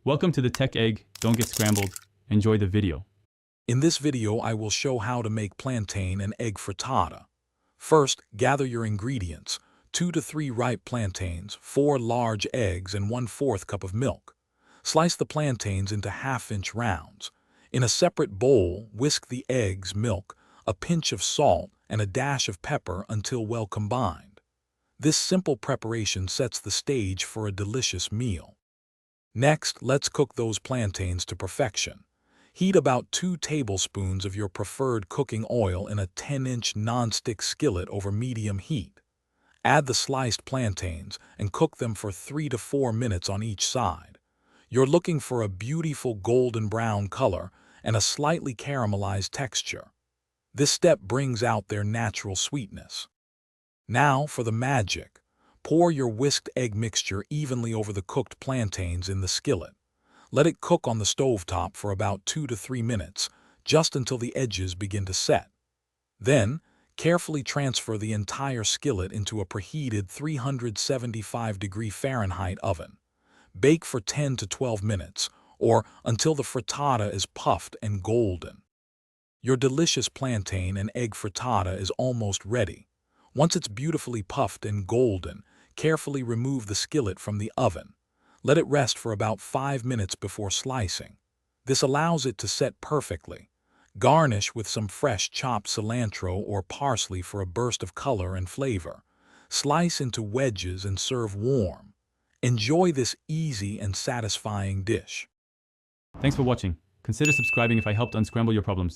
Welcome to the Tech Egg. Don't get scrambled. Enjoy the video. In this video, I will show how to make plantain and egg frittata. First, gather your ingredients: 2 to 3 ripe plantains, 4 large eggs, and 1/4 cup of milk. Slice the plantains into half-inch rounds. In a separate bowl, whisk the eggs, milk, a pinch of salt, and a dash of pepper until well combined. This simple preparation sets the stage for a delicious meal. Next, let's cook those plantains to perfection. Heat about 2 tablespoons of your preferred cooking oil in a 10-inch non-stick skillet over medium heat. Add the sliced plantains and cook them for 3 to 4 minutes on each side. You're looking for a beautiful golden brown color and a slightly caramelized texture. This step brings out their natural sweetness. Now for the magic. Pour your whisked egg mixture evenly over the cooked plantains in the skillet. Let it cook on the stovetop for about 2 to 3 minutes, just until the edges begin to set. Then, carefully transfer the entire skillet into a preheated 375-degree Fahrenheit oven. Bake for 10 to 12 minutes, or until the frittata is puffed and golden. Your delicious plantain and egg frittata is almost ready. Once it's beautifully puffed and golden, carefully remove the skillet from the oven. Let it rest for about 5 minutes before slicing. This allows it to set perfectly. Garnish with some fresh chopped cilantro or parsley for a burst of color and flavor. Slice into wedges and serve warm. Enjoy this easy and satisfying dish. Thanks for watching. Consider subscribing if I helped unscramble your problems.